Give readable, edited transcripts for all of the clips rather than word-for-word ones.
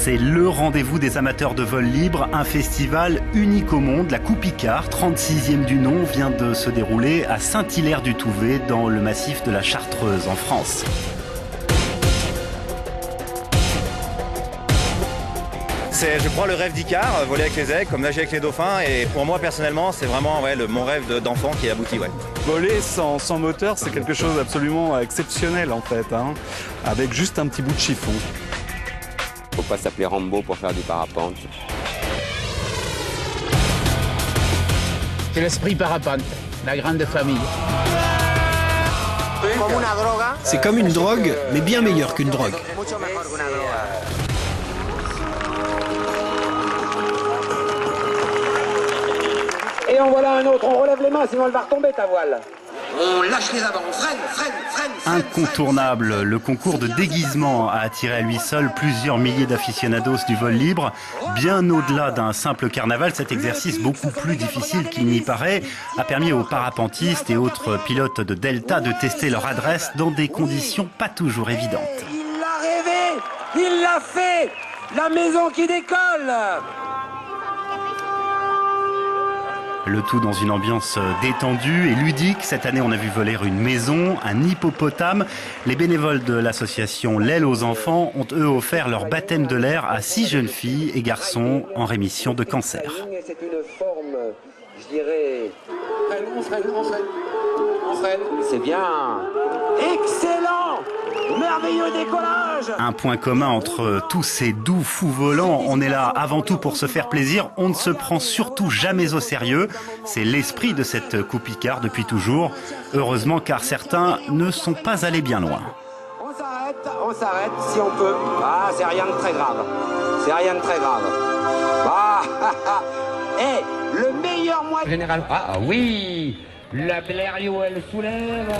C'est le rendez-vous des amateurs de vol libre, un festival unique au monde. La Coupe Icare, 36e du nom, vient de se dérouler à Saint-Hilaire-du-Touvet, dans le massif de la Chartreuse, en France. C'est, je crois, le rêve d'Icare, voler avec les aigles, comme nager avec les dauphins. Et pour moi, personnellement, c'est vraiment mon rêve d'enfant qui aboutit. Ouais. Voler sans moteur, c'est quelque chose d'absolument exceptionnel, en fait, avec juste un petit bout de chiffon. Faut pas s'appeler Rambo pour faire du parapente. C'est l'esprit parapente, la grande famille. C'est comme une drogue, mais bien meilleure qu'une drogue. Et en voilà un autre, on relève les mains, sinon elle va retomber ta voile. On lâche les avant, on freine. Incontournable, le concours de déguisement a attiré à lui seul plusieurs milliers d'aficionados du vol libre. Bien au-delà d'un simple carnaval, cet exercice beaucoup plus difficile qu'il n'y paraît a permis aux parapentistes et autres pilotes de Delta de tester leur adresse dans des conditions pas toujours évidentes. Il l'a rêvé, il l'a fait, la maison qui décolle. Le tout dans une ambiance détendue et ludique. Cette année, on a vu voler une maison, un hippopotame. Les bénévoles de l'association L'aile aux enfants ont eux offert leur baptême de l'air à 6 jeunes filles et garçons en rémission de cancer. C'est une forme, je dirais... On freine. C'est bien. Excellent. Merveilleux décollage. Un point commun entre tous ces doux fous volants, on est là avant tout pour se faire plaisir, on ne se prend surtout jamais au sérieux. C'est l'esprit de cette Coupe Icare depuis toujours. Heureusement, car certains ne sont pas allés bien loin. On s'arrête si on peut. Ah, c'est rien de très grave. Le meilleur moyen... Général, ah oui, la Blériot, elle soulève.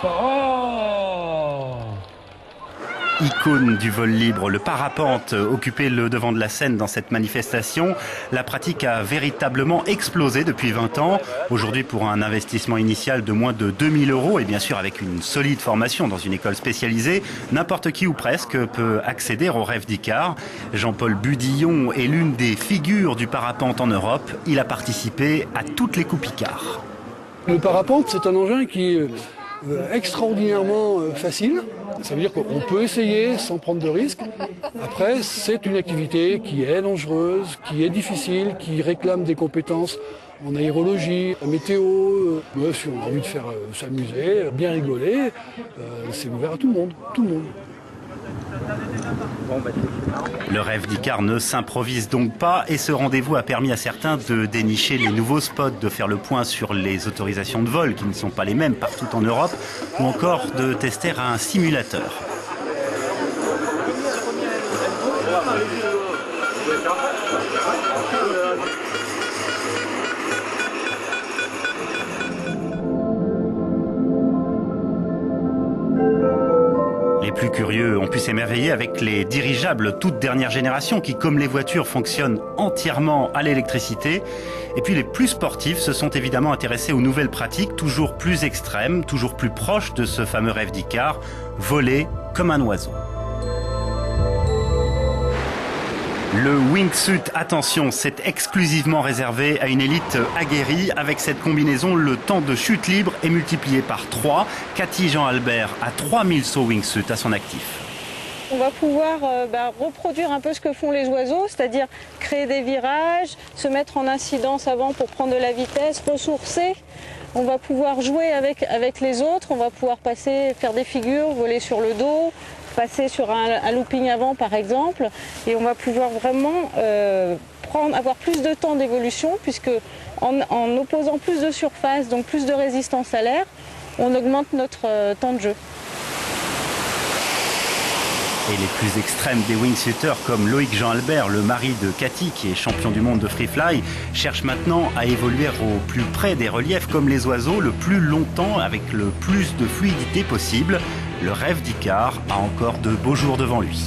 Oh. Icône du vol libre, le parapente occupait le devant de la scène dans cette manifestation. La pratique a véritablement explosé depuis 20 ans. Aujourd'hui, pour un investissement initial de moins de 2000 € et bien sûr avec une solide formation dans une école spécialisée, n'importe qui ou presque peut accéder au rêve d'Icare. Jean-Paul Budillon est l'une des figures du parapente en Europe. Il a participé à toutes les Coupes Icare. Le parapente, c'est un engin qui est extraordinairement facile. Ça veut dire qu'on peut essayer sans prendre de risques. Après, c'est une activité qui est dangereuse, qui est difficile, qui réclame des compétences en aérologie, en météo. Si on a envie de faire s'amuser, bien rigoler, c'est ouvert à tout le monde. Le rêve d'Icare ne s'improvise donc pas et ce rendez-vous a permis à certains de dénicher les nouveaux spots, de faire le point sur les autorisations de vol qui ne sont pas les mêmes partout en Europe ou encore de tester un simulateur. Les plus curieux ont pu s'émerveiller avec les dirigeables toute dernière génération qui, comme les voitures, fonctionnent entièrement à l'électricité. Et puis les plus sportifs se sont évidemment intéressés aux nouvelles pratiques, toujours plus extrêmes, toujours plus proches de ce fameux rêve d'Icare, voler comme un oiseau. Le wingsuit, attention, c'est exclusivement réservé à une élite aguerrie. Avec cette combinaison, le temps de chute libre est multiplié par 3. Cathy Jean-Albert a 3000 sauts wingsuit à son actif. On va pouvoir reproduire un peu ce que font les oiseaux, c'est-à-dire créer des virages, se mettre en incidence avant pour prendre de la vitesse, ressourcer. On va pouvoir jouer avec les autres, on va pouvoir faire des figures, voler sur le dos, passer sur un looping avant par exemple, et on va pouvoir vraiment avoir plus de temps d'évolution, puisque en opposant plus de surface, donc plus de résistance à l'air, on augmente notre temps de jeu. Et les plus extrêmes des wingsuiters comme Loïc Jean-Albert, le mari de Cathy, qui est champion du monde de free fly, cherchent maintenant à évoluer au plus près des reliefs comme les oiseaux, le plus longtemps avec le plus de fluidité possible. Le rêve d'Icare a encore de beaux jours devant lui.